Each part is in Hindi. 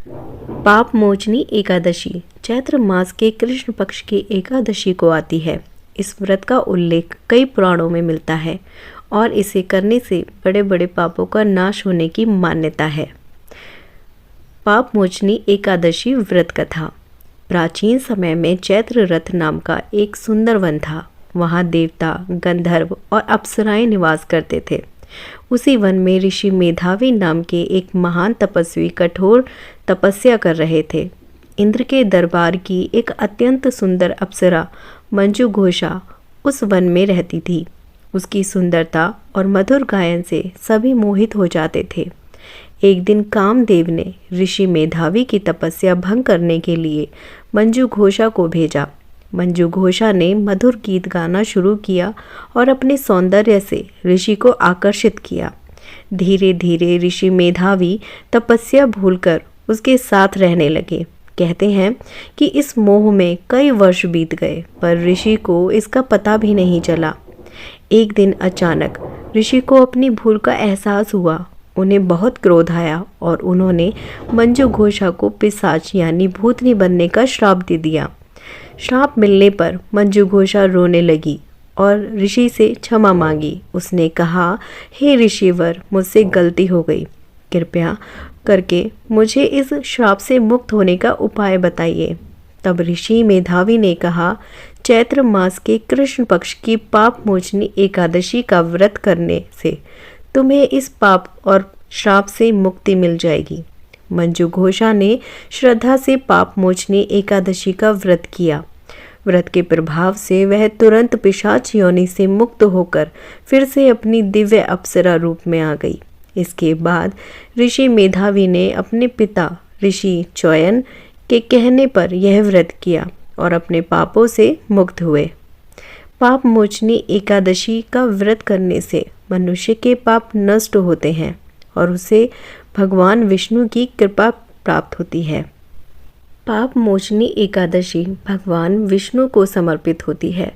पाप मोचनी एकादशी चैत्र मास के कृष्ण पक्ष की एकादशी को आती है। इस व्रत का उल्लेख कई पुराणों में मिलता है और इसे करने से बड़े बड़े पापों का नाश होने की मान्यता है। पाप मोचनी एकादशी व्रत कथा। प्राचीन समय में चैत्र रथ नाम का एक सुंदर वन था। वहाँ देवता, गंधर्व और अप्सराएं निवास करते थे। उसी वन में ऋषि मेधावी नाम के एक महान तपस्वी कठोर तपस्या कर रहे थे। इंद्र के दरबार की एक अत्यंत सुंदर अप्सरा मंजू घोषा उस वन में रहती थी। उसकी सुंदरता और मधुर गायन से सभी मोहित हो जाते थे। एक दिन कामदेव ने ऋषि मेधावी की तपस्या भंग करने के लिए मंजू घोषा को भेजा। मंजू घोषा ने मधुर गीत गाना शुरू किया और अपने सौंदर्य से ऋषि को आकर्षित किया। धीरे धीरे ऋषि मेधावी तपस्या भूलकर उसके साथ रहने लगे। कहते हैं कि इस मोह में कई वर्ष बीत गए, पर ऋषि को इसका पता भी नहीं चला। एक दिन अचानक ऋषि को अपनी भूल का एहसास हुआ। उन्हें बहुत क्रोध आया और उन्होंने मंजू घोषा को पिशाच यानी भूतनी बनने का श्राप दे दिया। श्राप मिलने पर मंजू घोषा रोने लगी और ऋषि से क्षमा मांगी। उसने कहा, हे ऋषिवर, मुझसे गलती हो गई। कृपया करके मुझे इस श्राप से मुक्त होने का उपाय बताइए। तब ऋषि मेधावी ने कहा, चैत्र मास के कृष्ण पक्ष की पाप मोचनी एकादशी का व्रत करने से तुम्हें इस पाप और श्राप से मुक्ति मिल जाएगी। मंजू घोषा ने श्रद्धा से पाप मोचनी एकादशी का व्रत किया। व्रत के प्रभाव से वह तुरंत पिशाच योनि से मुक्त होकर फिर से अपनी दिव्य अप्सरा रूप में आ गई। इसके बाद ऋषि मेधावी ने अपने पिता ऋषि च्यवन के कहने पर यह व्रत किया और अपने पापों से मुक्त हुए। पाप मोचनी एकादशी का व्रत करने से मनुष्य के पाप नष्ट होते हैं और उसे भगवान विष्णु की कृपा प्राप्त होती है। पाप मोचनी एकादशी भगवान विष्णु को समर्पित होती है।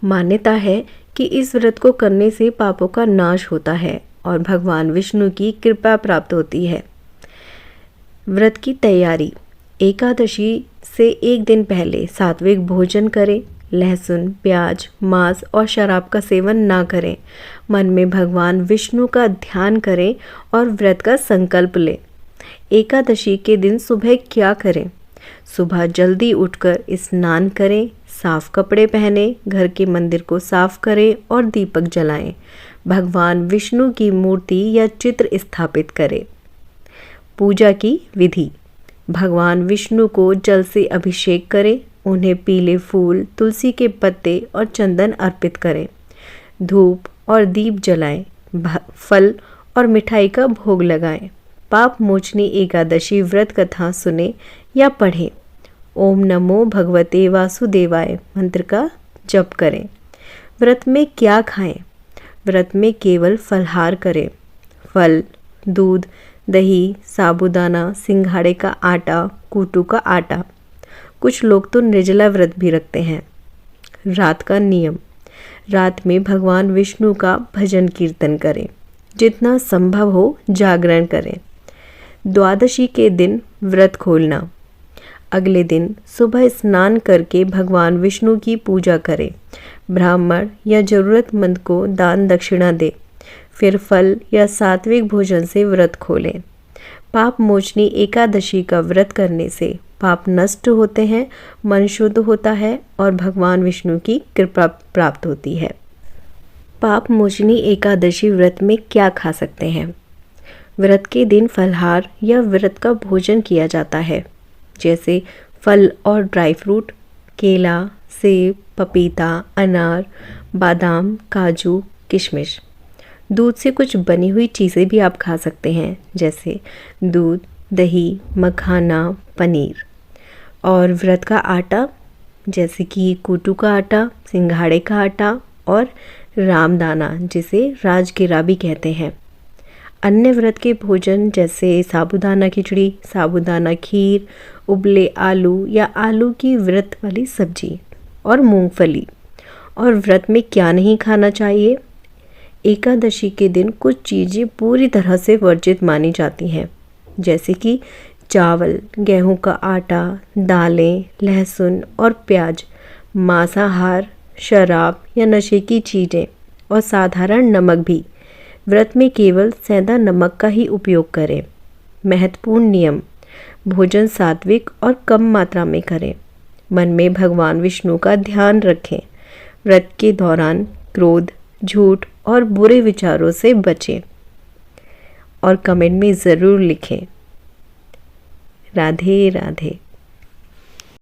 मान्यता है कि इस व्रत को करने से पापों का नाश होता है और भगवान विष्णु की कृपा प्राप्त होती है। व्रत की तैयारी। एकादशी से एक दिन पहले सात्विक भोजन करें। लहसुन, प्याज, मांस और शराब का सेवन ना करें। मन में भगवान विष्णु का ध्यान करें और व्रत का संकल्प लें। एकादशी के दिन सुबह क्या करें? सुबह जल्दी उठकर स्नान करें, साफ कपड़े पहनें, घर के मंदिर को साफ करें और दीपक जलाएं। भगवान विष्णु की मूर्ति या चित्र स्थापित करें। पूजा की विधि। भगवान विष्णु को जल से अभिषेक करें। उन्हें पीले फूल, तुलसी के पत्ते और चंदन अर्पित करें। धूप और दीप जलाएं। फल और मिठाई का भोग लगाएं। पाप मोचनी एकादशी व्रत कथा सुने या पढ़ें। ओम नमो भगवते वासुदेवाय मंत्र का जप करें। व्रत में क्या खाएं? व्रत में केवल फलहार करें। फल, दूध, दही, साबूदाना, सिंघाड़े का आटा, कूटू का आटा। कुछ लोग तो निर्जला व्रत भी रखते हैं। रात का नियम। रात में भगवान विष्णु का भजन कीर्तन करें। जितना संभव हो जागरण करें। द्वादशी के दिन व्रत खोलना। अगले दिन सुबह स्नान करके भगवान विष्णु की पूजा करें। ब्राह्मण या जरूरतमंद को दान दक्षिणा दें। फिर फल या सात्विक भोजन से व्रत खोलें। पाप मोचनी एकादशी का व्रत करने से पाप नष्ट होते हैं, मन शुद्ध होता है और भगवान विष्णु की कृपा प्राप्त होती है। पाप मोचनी एकादशी व्रत में क्या खा सकते हैं? व्रत के दिन फलहार या व्रत का भोजन किया जाता है, जैसे फल और ड्राई फ्रूट, केला, सेब, पपीता, अनार, बादाम, काजू, किशमिश। दूध से कुछ बनी हुई चीज़ें भी आप खा सकते हैं, जैसे दूध, दही, मखाना, पनीर। और व्रत का आटा, जैसे कि कूटू का आटा, सिंघाड़े का आटा और रामदाना, जिसे राजगिरा भी कहते हैं। अन्य व्रत के भोजन जैसे साबूदाना खिचड़ी, साबूदाना खीर, उबले आलू या आलू की व्रत वाली सब्जी और मूंगफली। और व्रत में क्या नहीं खाना चाहिए? एकादशी के दिन कुछ चीज़ें पूरी तरह से वर्जित मानी जाती हैं, जैसे कि चावल, गेहूं का आटा, दालें, लहसुन और प्याज, मांसाहार, शराब या नशे की चीज़ें और साधारण नमक भी। व्रत में केवल सेंधा नमक का ही उपयोग करें। महत्वपूर्ण नियम: भोजन सात्विक और कम मात्रा में करें। मन में भगवान विष्णु का ध्यान रखें। व्रत के दौरान क्रोध, झूठ और बुरे विचारों से बचें। और कमेंट में ज़रूर लिखें। राधे राधे।